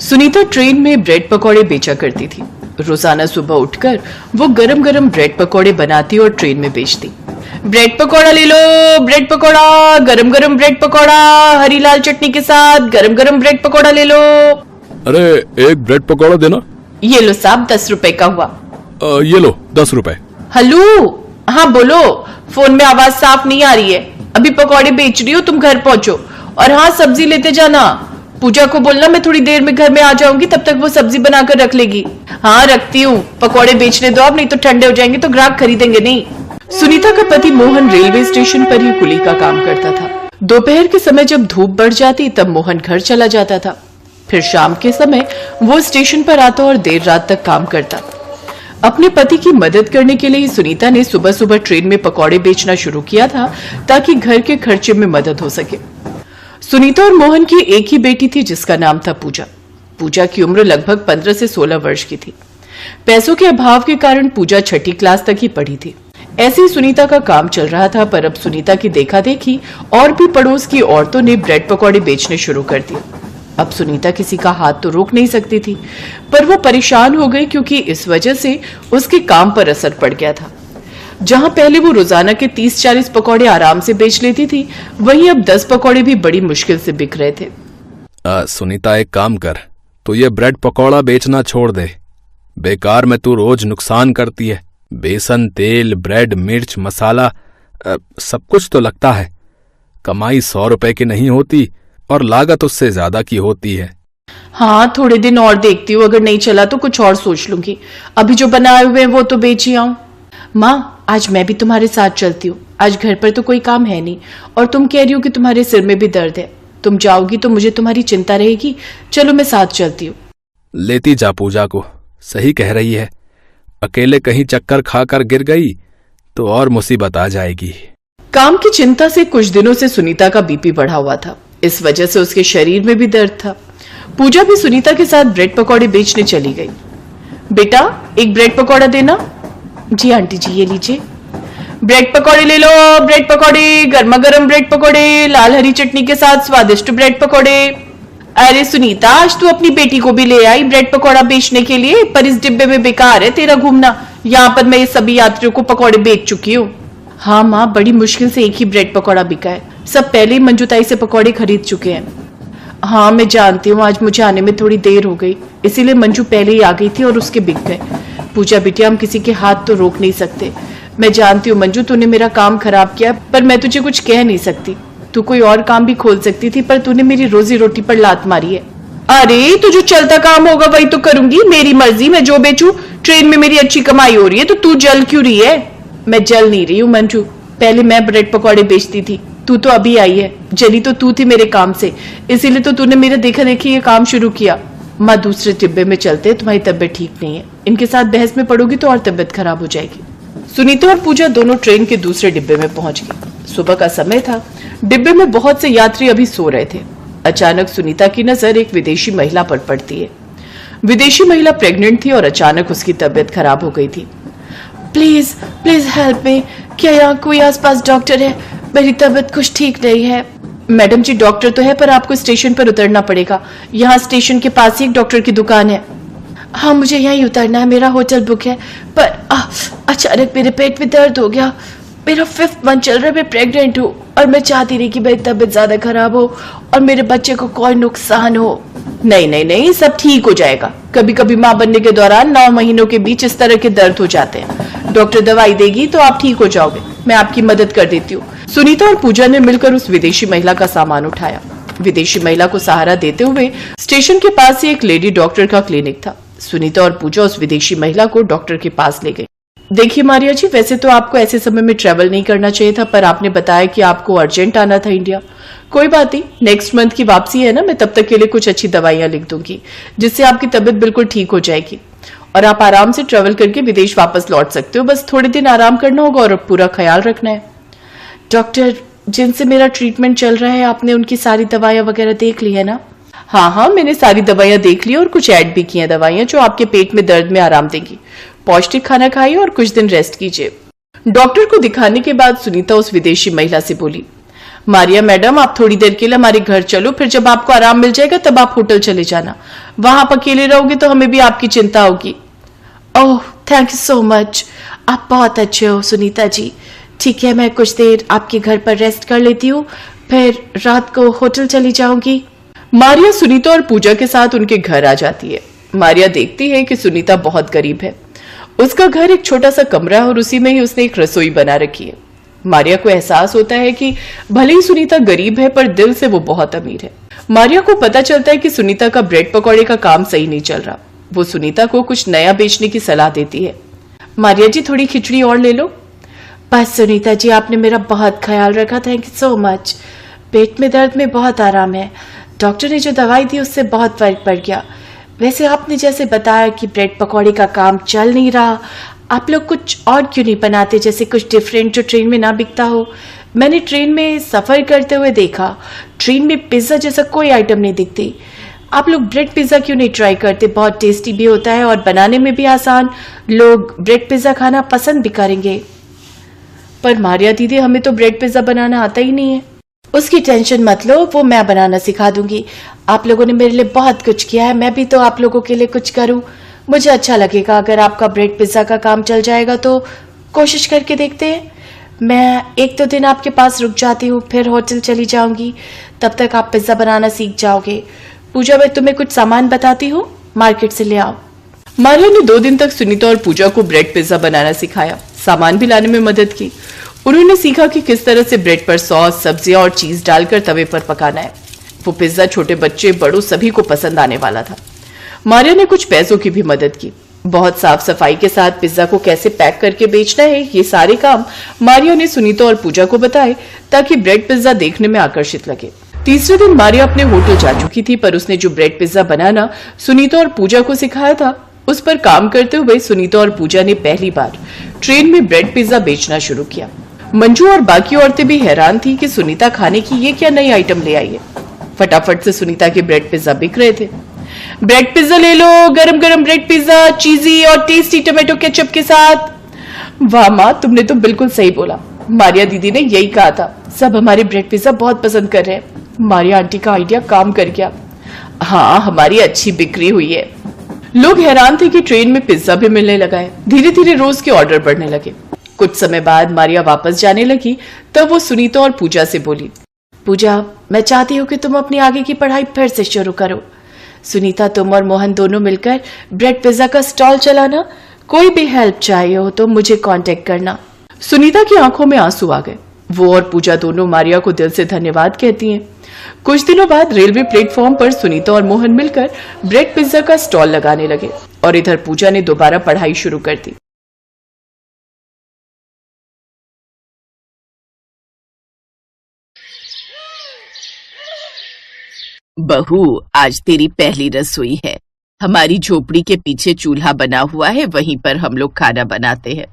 Sunita train में bread पकौड़े बेचा करती थी। रोजाना सुबह उठकर वो गरम गरम ब्रेड पकौड़े बनाती और ट्रेन में बेचती। ब्रेड पकौड़ा ले लो, ब्रेड पकौड़ा, गरम गरम ब्रेड पकौड़ा, हरी लाल चटनी के साथ गरम गरम ब्रेड पकौड़ा ले लो। अरे एक ब्रेड पकौड़ा देना। ये लो साहब, 10 रुपए का हुआ। ये लो 10 रुपए। हेलो, हाँ बोलो। फोन में आवाज साफ नहीं आ रही है। अभी पकौड़े बेच रही हो, तुम घर पहुंचो। और हाँ, सब्जी लेते जाना। पूजा को बोलना मैं थोड़ी देर में घर में आ जाऊंगी, तब तक वो सब्जी बनाकर रख लेगी। हाँ रखती हूँ, पकौड़े बेचने दो अब, नहीं तो ठंडे हो जाएंगे तो ग्राहक खरीदेंगे नहीं। सुनीता का पति मोहन रेलवे स्टेशन पर ही कुली का काम करता था। दोपहर के समय जब धूप बढ़ जाती तब मोहन घर चला जाता था। फिर शाम के समय वो स्टेशन पर आता और देर रात तक काम करता। अपने पति की मदद करने के लिए सुनीता ने सुबह सुबह ट्रेन में पकौड़े बेचना शुरू किया था ताकि घर के खर्चे में मदद हो सके। सुनीता और मोहन की एक ही बेटी थी जिसका नाम था पूजा। पूजा की उम्र लगभग 15 से 16 वर्ष की थी। पैसों के अभाव के कारण पूजा 6ठी क्लास तक ही पढ़ी थी। ऐसे ही सुनीता का काम चल रहा था, पर अब सुनीता की देखा देखी और भी पड़ोस की औरतों ने ब्रेड पकौड़े बेचने शुरू कर दिए। अब सुनीता किसी का हाथ तो रोक नहीं सकती थी, पर वो परेशान हो गई क्योंकि इस वजह से उसके काम पर असर पड़ गया था। जहां पहले वो रोजाना के 30-40 पकौड़े आराम से बेच लेती थी, वहीं अब 10 पकौड़े भी बड़ी मुश्किल से बिक रहे थे। सुनीता एक काम कर, तू ये ब्रेड पकौड़ा बेचना छोड़ दे। बेकार में तू रोज नुकसान करती है। बेसन, तेल, ब्रेड, मिर्च, मसाला, सब कुछ तो लगता है। कमाई 100 रुपए की नहीं होती और लागत उससे ज्यादा की होती है। हाँ, थोड़े दिन और देखती हूँ, अगर नहीं चला तो कुछ और सोच लूंगी। अभी जो बनाए हुए हैं वो तो बेच ही आऊं। माँ, आज मैं भी तुम्हारे साथ चलती हूँ। आज घर पर तो कोई काम है नहीं और तुम कह रही हो कि तुम्हारे सिर में भी दर्द है। तुम जाओगी तो मुझे तुम्हारी चिंता रहेगी। चलो मैं साथ चलती हूँ। लेती जा पूजा को, सही कह रही है। अकेले कहीं चक्कर खाकर गिर गई तो और मुसीबत आ जाएगी। काम की चिंता से कुछ दिनों से सुनीता का बीपी बढ़ा हुआ था। इस वजह से उसके शरीर में भी दर्द था। पूजा भी सुनीता के साथ ब्रेड पकौड़े बेचने चली गई। बेटा, एक ब्रेड पकौड़ा देना। जी आंटी जी, ये लीजिए। ब्रेड पकौड़े ले लो, ब्रेड पकौड़े, गर्मा गर्म ब्रेड पकौड़े, लाल हरी चटनी के साथ स्वादिष्ट ब्रेड पकौड़े। अरे सुनीता, आज तू अपनी बेटी को भी ले आई ब्रेड पकौड़ा बेचने के लिए, पर इस डिब्बे में बेकार है तेरा घूमना। यहाँ पर मैं ये सभी यात्रियों को पकौड़े बेच चुकी हूँ। हाँ माँ, बड़ी मुश्किल से एक ही ब्रेड पकौड़ा बिका है। सब पहले ही मंजूताई से पकौड़े खरीद चुके हैं। हाँ मैं जानती हूँ, आज मुझे आने में थोड़ी देर हो गई, इसीलिए मंजू पहले ही आ गई थी और उसके बिक गए। पूजा बिटिया, हम किसी के हाथ तो रोक नहीं सकते। मैं जानती हूँ मंजू, तूने मेरा काम खराब किया, पर मैं तुझे कुछ कह नहीं सकती। तू कोई और काम भी खोल सकती थी, पर तूने मेरी रोजी रोटी पर लात मारी है। अरे तो जो चलता काम होगा वही तो करूंगी, मेरी मर्जी, मैं जो बेचूं। ट्रेन में मेरी अच्छी कमाई हो रही है तो तू जल क्यों रही है? मैं जल नहीं रही हूँ मंजू, पहले मैं ब्रेड पकौड़े बेचती थी, तू तो अभी आई है। जली तो तू थी मेरे काम से, इसीलिए तो तूने मेरे देखा देखी ये काम शुरू किया। माँ, दूसरे डिब्बे में चलते, तुम्हारी तबीयत ठीक नहीं है। इनके साथ बहस में पड़ोगी तो और तबीयत खराब हो जाएगी। सुनीता और पूजा दोनों ट्रेन के दूसरे डिब्बे में पहुंच गई। सुबह का समय था। डिब्बे में बहुत से यात्री अभी सो रहे थे। अचानक सुनीता की नजर एक विदेशी महिला पर पड़ती है। विदेशी महिला प्रेग्नेंट थी और अचानक उसकी तबीयत खराब हो गई थी। प्लीज प्लीज हेल्प मी, क्या यहाँ कोई आसपास डॉक्टर है? मेरी तबीयत कुछ ठीक नहीं है। मैडम जी, डॉक्टर तो है, पर आपको स्टेशन पर उतरना पड़ेगा। यहाँ स्टेशन के पास ही एक डॉक्टर की दुकान है। हाँ, मुझे यहीं उतरना है, मेरा होटल बुक है, पर अचानक मेरे पेट में दर्द हो गया। मेरा 5th मंथ चल रहा है, मैं प्रेग्नेंट हूँ और मैं चाहती नहीं कि मेरी तबीयत ज्यादा खराब हो और मेरे बच्चे को कोई नुकसान हो। नहीं नहीं नहीं, सब ठीक हो जाएगा। कभी कभी माँ बनने के दौरान 9 महीनों के बीच इस तरह के दर्द हो जाते हैं। डॉक्टर दवाई देगी तो आप ठीक हो जाओगे, मैं आपकी मदद कर देती हूँ। सुनीता और पूजा ने मिलकर उस विदेशी महिला का सामान उठाया। विदेशी महिला को सहारा देते हुए स्टेशन के पास ही एक लेडी डॉक्टर का क्लिनिक था। सुनीता और पूजा उस विदेशी महिला को डॉक्टर के पास ले गए। देखिए मारिया जी, वैसे तो आपको ऐसे समय में ट्रेवल नहीं करना चाहिए था, पर आपने बताया कि आपको अर्जेंट आना था इंडिया। कोई बात नहीं, नेक्स्ट मंथ की वापसी है ना, मैं तब तक के लिए कुछ अच्छी दवाइयां लिख दूंगी जिससे आपकी तबीयत बिल्कुल ठीक हो जाएगी और आप आराम से ट्रेवल करके विदेश वापस लौट सकते हो। बस थोड़े दिन आराम करना होगा और पूरा ख्याल रखना है। डॉक्टर जिनसे मेरा ट्रीटमेंट चल रहा है, आपने उनकी सारी दवाइयां वगैरह देख ली है ना? हाँ, मैंने सारी दवाइयां देख ली और कुछ ऐड भी की हैं दवाइयां जो आपके पेट में दर्द में आराम देंगी। पौष्टिक खाना खाइए और कुछ दिन रेस्ट कीजिए। डॉक्टर को दिखाने के बाद सुनीता उस विदेशी महिला से बोली, मारिया मैडम, आप थोड़ी देर के लिए हमारे घर चलो, फिर जब आपको आराम मिल जाएगा तब आप होटल चले जाना। वहां आप अकेले रहोगे तो हमें भी आपकी चिंता होगी। ओह, थैंक यू सो मच, आप बहुत अच्छे हो सुनीता जी। ठीक है, मैं कुछ देर आपके घर पर रेस्ट कर लेती हूँ, फिर रात को होटल चली जाऊंगी। मारिया सुनीता और पूजा के साथ उनके घर आ जाती है। मारिया देखती है कि सुनीता बहुत गरीब है। उसका घर एक छोटा सा कमरा है और उसी में ही उसने एक रसोई बना रखी है। मारिया को एहसास होता है कि भले ही सुनीता गरीब है पर दिल से वो बहुत अमीर है। मारिया को पता चलता है कि सुनीता का ब्रेड पकौड़े का काम सही नहीं चल रहा। वो सुनीता को कुछ नया बेचने की सलाह देती है। मारिया जी, थोड़ी खिचड़ी और ले लो। बस सुनीता जी, आपने मेरा बहुत ख्याल रखा, थैंक यू सो मच। पेट में दर्द में बहुत आराम है, डॉक्टर ने जो दवाई दी उससे बहुत फर्क पड़ गया। वैसे आपने जैसे बताया कि ब्रेड पकौड़े का काम चल नहीं रहा, आप लोग कुछ और क्यों नहीं बनाते, जैसे कुछ डिफरेंट जो ट्रेन में ना बिकता हो। मैंने ट्रेन में सफर करते हुए देखा, ट्रेन में पिज्जा जैसा कोई आइटम नहीं दिखती। आप लोग ब्रेड पिज्जा क्यों नहीं ट्राई करते, बहुत टेस्टी भी होता है और बनाने में भी आसान, लोग ब्रेड पिज्जा खाना पसंद भी करेंगे। पर मारिया दीदी, हमें तो ब्रेड पिज्जा बनाना आता ही नहीं है। उसकी टेंशन मत लो, वो मैं बनाना सिखा दूंगी। आप लोगों ने मेरे लिए बहुत कुछ किया है, मैं भी तो आप लोगों के लिए कुछ करूं। मुझे अच्छा लगेगा अगर आपका ब्रेड पिज्जा का काम चल जाएगा तो कोशिश करके देखते हैं। मैं एक दो दिन आपके पास रुक जाती हूँ, फिर होटल चली जाऊंगी, तब तक आप पिज्जा बनाना सीख जाओगे। पूजा, मैं तुम्हें कुछ सामान बताती हूँ, मार्केट से ले आओ। मारिया ने 2 दिन तक सुनीता और पूजा को ब्रेड पिज्जा बनाना सिखाया, सामान भी लाने में मदद की। उन्होंने सीखा कि किस तरह से ब्रेड पर सॉस, सब्जियां और चीज डालकर तवे पर पकाना है। वो पिज्जा छोटे बच्चे बड़ों सभी को पसंद आने वाला था। मारिया ने कुछ पैसों की भी मदद की। बहुत साफ सफाई के साथ पिज्जा को कैसे पैक करके बेचना है, ये सारे काम मारिया ने सुनीता और पूजा को बताए ताकि ब्रेड पिज्जा देखने में आकर्षित लगे। तीसरे दिन मारिया अपने होटल जा चुकी थी, पर उसने जो ब्रेड पिज्जा बनाना सुनीता और पूजा को सिखाया था, उस पर काम करते हुए सुनीता और पूजा ने पहली बार ट्रेन में ब्रेड पिज्जा बेचना शुरू किया। मंजू और बाकी औरतें भी हैरान थी कि सुनीता खाने की ये क्या नई आइटम ले आई है। फटाफट से सुनीता के ब्रेड पिज्जा बिक रहे थे। ब्रेड पिज्जा ले लो, गरम गरम ब्रेड पिज्जा, चीजी और टेस्टी टोमेटो केचप के साथ। वाह माँ, तुमने तो बिल्कुल सही बोला, मारिया दीदी ने यही कहा था। सब हमारे ब्रेड पिज्जा बहुत पसंद कर रहे हैं। मारिया आंटी का आइडिया काम कर गया। हाँ, हमारी अच्छी बिक्री हुई है। लोग हैरान थे कि ट्रेन में पिज्जा भी मिलने लगा है। धीरे धीरे रोज के ऑर्डर बढ़ने लगे। कुछ समय बाद मारिया वापस जाने लगी, तब वो सुनीता और पूजा से बोली, पूजा, मैं चाहती हूँ कि तुम अपनी आगे की पढ़ाई फिर से शुरू करो। सुनीता, तुम और मोहन दोनों मिलकर ब्रेड पिज्जा का स्टॉल चलाना। कोई भी हेल्प चाहिए हो तो मुझे कांटेक्ट करना। सुनीता की आंखों में आंसू आ गए। वो और पूजा दोनों मारिया को दिल से धन्यवाद कहती हैं। कुछ दिनों बाद रेलवे प्लेटफॉर्म पर सुनीता और मोहन मिलकर ब्रेड पिज्जा का स्टॉल लगाने लगे और इधर पूजा ने दोबारा पढ़ाई शुरू कर दी। बहू, आज तेरी पहली रसोई है। हमारी झोपड़ी के पीछे चूल्हा बना हुआ है, वहीं पर हम लोग खाना बनाते हैं।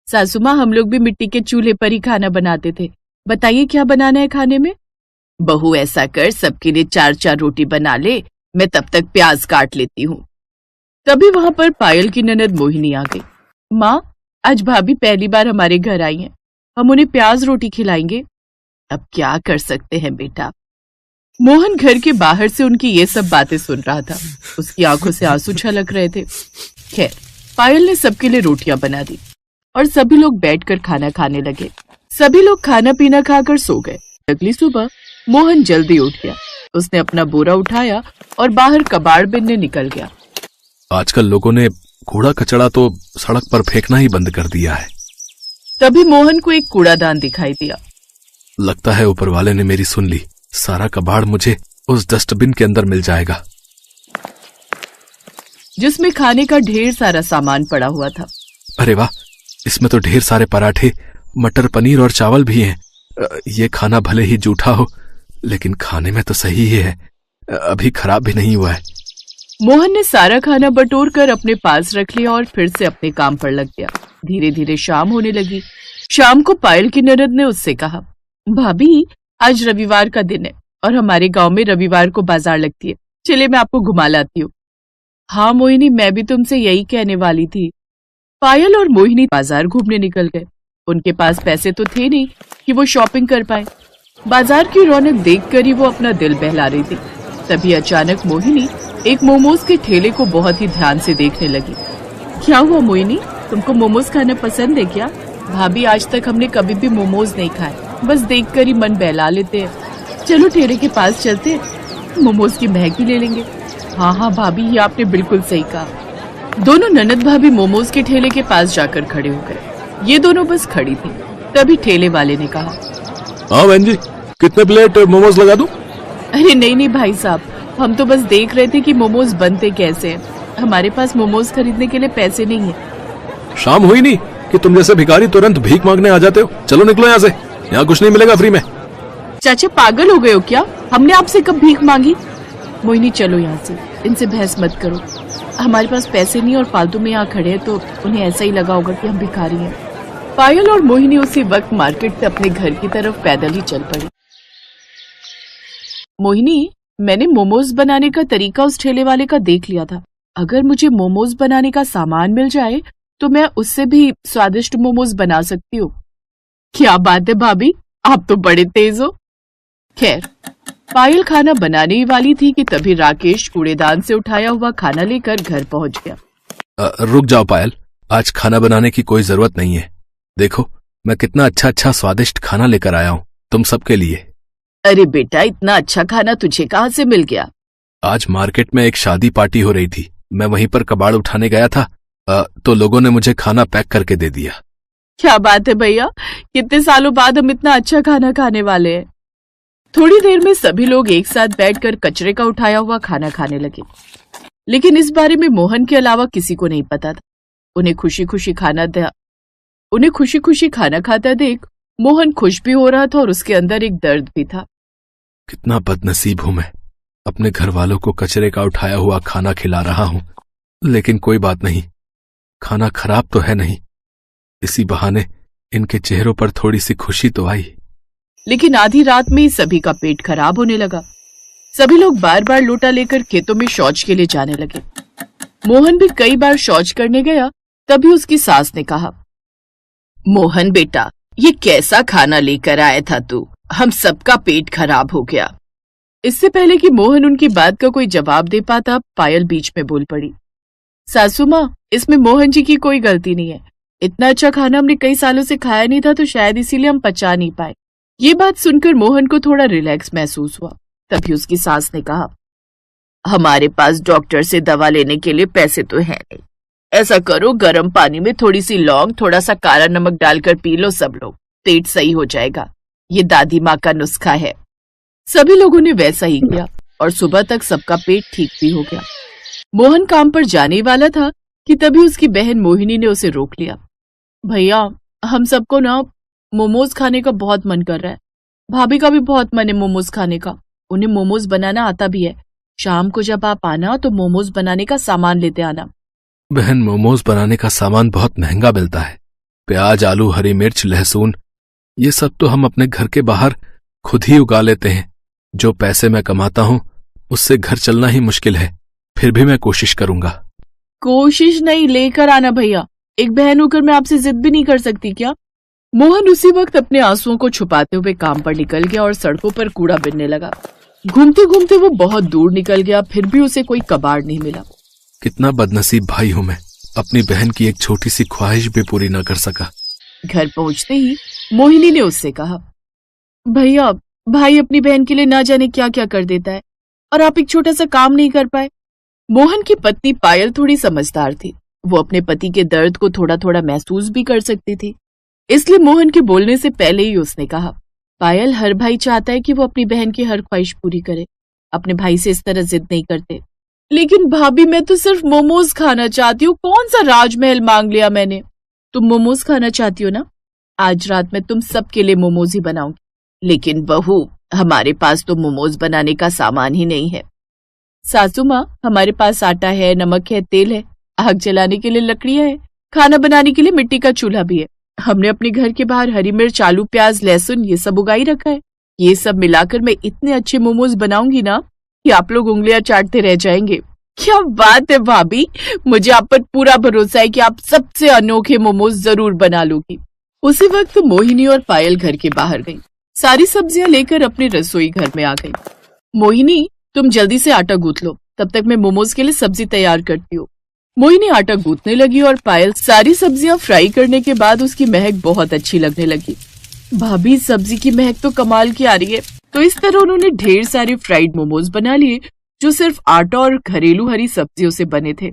सासू माँ, हम लोग भी मिट्टी के चूल्हे पर ही खाना बनाते थे। बताइए क्या बनाना है खाने में? बहू, ऐसा कर, सबके लिए 4-4 रोटी बना ले, मैं तब तक प्याज काट लेती हूँ। तभी वहां पर पायल की ननद मोहिनी आ गई। माँ, आज भाभी पहली बार हमारे घर आई हैं, हम उन्हें प्याज रोटी खिलाएंगे। अब क्या कर सकते हैं बेटा। मोहन घर के बाहर से उनकी ये सब बातें सुन रहा था। उसकी आंखों से आंसू छलक रहे थे। खैर, पायल ने सबके लिए रोटियां बना दी और सभी लोग बैठकर खाना खाने लगे। सभी लोग खाना पीना खाकर सो गए। अगली सुबह मोहन जल्दी उठ गया। उसने अपना बोरा उठाया और बाहर कबाड़ बिनने निकल गया। आजकल लोगों ने कूड़ा कचड़ा तो सड़क पर फेंकना ही बंद कर दिया है। तभी मोहन को एक कूड़ादान दिखाई दिया। लगता है ऊपर वाले ने मेरी सुन ली। सारा कबाड़ मुझे उस डस्टबिन के अंदर मिल जाएगा, जिसमें खाने का ढेर सारा सामान पड़ा हुआ था। अरे वाह, इसमें तो ढेर सारे पराठे, मटर पनीर और चावल भी हैं। ये खाना भले ही जूठा हो, लेकिन खाने में तो सही ही है, अभी खराब भी नहीं हुआ है। मोहन ने सारा खाना बटोर कर अपने पास रख लिया और फिर से अपने काम पर लग गया। धीरे धीरे शाम होने लगी। शाम को पायल की ननद ने उससे कहा, भाभी, आज रविवार का दिन है और हमारे गांव में रविवार को बाजार लगती है, चले मैं आपको घुमा लाती हूँ। हाँ मोहिनी, मैं भी तुमसे यही कहने वाली थी। पायल और मोहिनी बाजार घूमने निकल गए। उनके पास पैसे तो थे नहीं कि वो शॉपिंग कर पाए। बाजार की रौनक देखकर ही वो अपना दिल बहला रही थी। तभी अचानक मोहिनी एक मोमोज के ठेले को बहुत ही ध्यान से देखने लगी। क्या हुआ मोहिनी, तुमको मोमोज खाना पसंद है क्या? भाभी, आज तक हमने कभी भी मोमोज नहीं खाए, बस देखकर ही मन बहला लेते हैं। चलो ठेले के पास चलते हैं, मोमोज की महक ही ले लेंगे। हाँ हाँ भाभी, ये आपने बिल्कुल सही कहा। दोनों ननद भाभी मोमोज के ठेले के पास जाकर खड़े हो गए। ये दोनों बस खड़ी थी, तभी ठेले वाले ने कहा, हाँ बहन जी, कितने प्लेट मोमोज लगा दूं? अरे नहीं नहीं भाई साहब, हम तो बस देख रहे थे कि मोमोज बनते कैसे हैं। हमारे पास मोमोज खरीदने के लिए पैसे नहीं है। शाम हुई नहीं कि तुम जैसे भिखारी तुरंत भीख मांगने आ जाते हो। चलो निकलो यहाँ से, यहाँ कुछ नहीं मिलेगा फ्री में। चाचा पागल हो गए हो क्या? हमने आपसे कब भीख मांगी? मोहिनी चलो यहाँ से, इनसे बहस मत करो। हमारे पास पैसे नहीं और फालतू में यहाँ खड़े हैं तो उन्हें ऐसा ही लगा होगा कि हम भिखारी हैं। पायल और मोहिनी उसी वक्त मार्केट से अपने घर की तरफ पैदल ही चल पड़ी। मोहिनी, मैंने मोमोज बनाने का तरीका उस ठेले वाले का देख लिया था। अगर मुझे मोमोज बनाने का सामान मिल जाए तो मैं उससे भी स्वादिष्ट मोमोज बना सकती हूँ। क्या बात है भाभी, आप तो बड़े तेज हो। खैर, पायल खाना बनाने ही वाली थी कि तभी राकेश कूड़ेदान से उठाया हुआ खाना लेकर घर पहुंच गया। रुक जाओ पायल, आज खाना बनाने की कोई जरूरत नहीं है। देखो मैं कितना अच्छा अच्छा स्वादिष्ट खाना लेकर आया हूँ तुम सबके लिए। अरे बेटा, इतना अच्छा खाना तुझे कहाँ से मिल गया? आज मार्केट में एक शादी पार्टी हो रही थी, मैं वहीं पर कबाड़ उठाने गया था, तो लोगों ने मुझे खाना पैक करके दे दिया। क्या बात है भैया, कितने सालों बाद हम इतना अच्छा खाना खाने वाले हैं। थोड़ी देर में सभी लोग एक साथ बैठकर कचरे का उठाया हुआ खाना खाने लगे, लेकिन इस बारे में मोहन के अलावा किसी को नहीं पता था। उन्हें खुशी खुशी खाना खाता देख मोहन खुश भी हो रहा था और उसके अंदर एक दर्द भी था। कितना बदनसीब हूं मैं, अपने घर वालों को कचरे का उठाया हुआ खाना खिला रहा हूं। लेकिन कोई बात नहीं, खाना खराब तो है नहीं, इसी बहाने इनके चेहरों पर थोड़ी सी खुशी तो आई। लेकिन आधी रात में ही सभी का पेट खराब होने लगा। सभी लोग बार बार लोटा लेकर खेतों में शौच के लिए जाने लगे। मोहन भी कई बार शौच करने गया, तभी उसकी सास ने कहा, मोहन बेटा, ये कैसा खाना लेकर आया था तू? हम सबका पेट खराब हो गया। इससे पहले कि मोहन उनकी बात का कोई जवाब दे पाता, पायल बीच में बोल पड़ी, सासू माँ, इसमें मोहन जी की कोई गलती नहीं है। इतना अच्छा खाना हमने कई सालों से खाया नहीं था, तो शायद इसीलिए हम पचा नहीं पाए। ये बात सुनकर मोहन को थोड़ा रिलैक्स महसूस हुआ। तभी उसकी सास ने कहा, हमारे पास डॉक्टर से दवा लेने के लिए पैसे तो है नहीं। ऐसा करो, गर्म पानी में थोड़ी सी लौंग, थोड़ा सा काला नमक डालकर पी लो सब लोग, पेट सही हो जाएगा। ये दादी माँ का नुस्खा है। सभी लोगों ने वैसा ही किया और सुबह तक सबका पेट ठीक भी हो गया। मोहन काम पर जाने वाला था कि तभी उसकी बहन मोहिनी ने उसे रोक लिया। भैया, हम सबको ना मोमोज खाने का बहुत मन कर रहा है। भाभी का भी बहुत मन है मोमोज खाने का। उन्हें मोमोज बनाना आता भी है। शाम को जब आप आना तो मोमोज बनाने का सामान लेते आना। बहन, मोमोज बनाने का सामान बहुत महंगा मिलता है। प्याज, आलू, हरी मिर्च, लहसुन, ये सब तो हम अपने घर के बाहर खुद ही उगा लेते हैं। जो पैसे मैं कमाता हूँ उससे घर चलना ही मुश्किल है, फिर भी मैं कोशिश करूंगा। कोशिश नहीं, लेकर आना भैया। एक बहन होकर मैं आपसे जिद भी नहीं कर सकती क्या? मोहन उसी वक्त अपने आंसुओं को छुपाते हुए काम पर निकल गया और सड़कों पर कूड़ा बिनने लगा। घूमते घूमते वो बहुत दूर निकल गया, फिर भी उसे कोई कबाड़ नहीं मिला। कितना बदनसीब भाई हूं मैं, अपनी बहन की एक छोटी सी ख्वाहिश भी पूरी न कर सका। घर पहुंचते ही मोहिनी ने उससे कहा, भैया, भाई अपनी बहन के लिए ना जाने क्या क्या कर देता है और आप एक छोटा सा काम नहीं कर पाए। मोहन की पत्नी पायल थोड़ी समझदार थी। वो अपने पति के दर्द को थोड़ा थोड़ा महसूस भी कर सकती थी, इसलिए मोहन के बोलने से पहले ही उसने कहा, पायल, हर भाई चाहता है कि वो अपनी बहन की हर ख्वाहिश पूरी करे। अपने भाई से इस तरह जिद नहीं करते। लेकिन भाभी, मैं तो सिर्फ मोमोज खाना चाहती हूँ। कौन सा राजमहल मांग लिया मैंने? तुम मोमोज खाना चाहती हो ना? आज रात में तुम सबके लिए मोमोज ही बनाऊंगी। लेकिन बहू, हमारे पास तो मोमोज बनाने का सामान ही नहीं है। सासू माँ, हमारे पास आटा है, नमक है, तेल है, आग जलाने के लिए लकड़ियां है, खाना बनाने के लिए मिट्टी का चूल्हा भी है। हमने अपने घर के बाहर हरी मिर्च, आलू, प्याज, लहसुन ये सब उगाई रखा है। ये सब मिलाकर मैं इतने अच्छे मोमोज बनाऊंगी ना कि आप लोग उंगलियां चाटते रह जाएंगे। क्या बात है भाभी, मुझे आप पर पूरा भरोसा है कि आप सबसे अनोखे मोमोज जरूर बना लोगी। उसी वक्त मोहिनी और पायल घर के बाहर गई। सारी सब्जियां लेकर अपने रसोई घर में आ गई। मोहिनी, तुम जल्दी से आटा गूंथ लो, तब तक मैं मोमोज के लिए सब्जी तैयार करती हूँ। मोहिनी आटा गूंथने लगी और पायल सारी सब्जियां फ्राई करने के बाद उसकी महक बहुत अच्छी लगने लगी। भाभी, सब्जी की महक तो कमाल की आ रही है। तो इस तरह उन्होंने ढेर सारे फ्राइड मोमोज बना लिए जो सिर्फ आटा और घरेलू हरी सब्जियों से बने थे।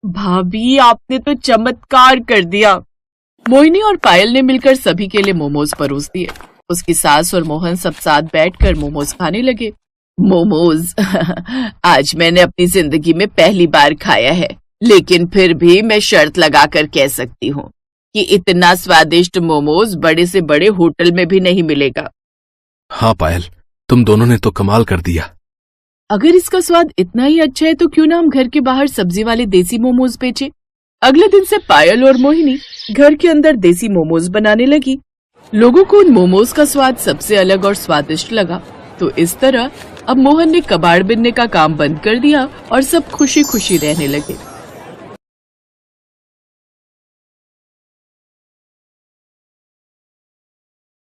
भाभी, आपने तो चमत्कार कर दिया। मोहिनी और पायल ने मिलकर सभी के लिए मोमोज परोस दिए। उसकी सास और मोहन सब साथ बैठकर मोमोज खाने लगे। मोमोज आज मैंने अपनी जिंदगी में पहली बार खाया है, लेकिन फिर भी मैं शर्त लगाकर कह सकती हूँ कि इतना स्वादिष्ट मोमोज बड़े से बड़े होटल में भी नहीं मिलेगा। हाँ पायल, तुम दोनों ने तो कमाल कर दिया। अगर इसका स्वाद इतना ही अच्छा है तो क्यों ना हम घर के बाहर सब्जी वाले देसी मोमोज बेचें। अगले दिन से पायल और मोहिनी घर के अंदर देसी मोमोज बनाने लगी। लोगों को उन मोमोज का स्वाद सबसे अलग और स्वादिष्ट लगा। तो इस तरह अब मोहन ने कबाड़ बिनने का काम बंद कर दिया और सब खुशी खुशी रहने लगे।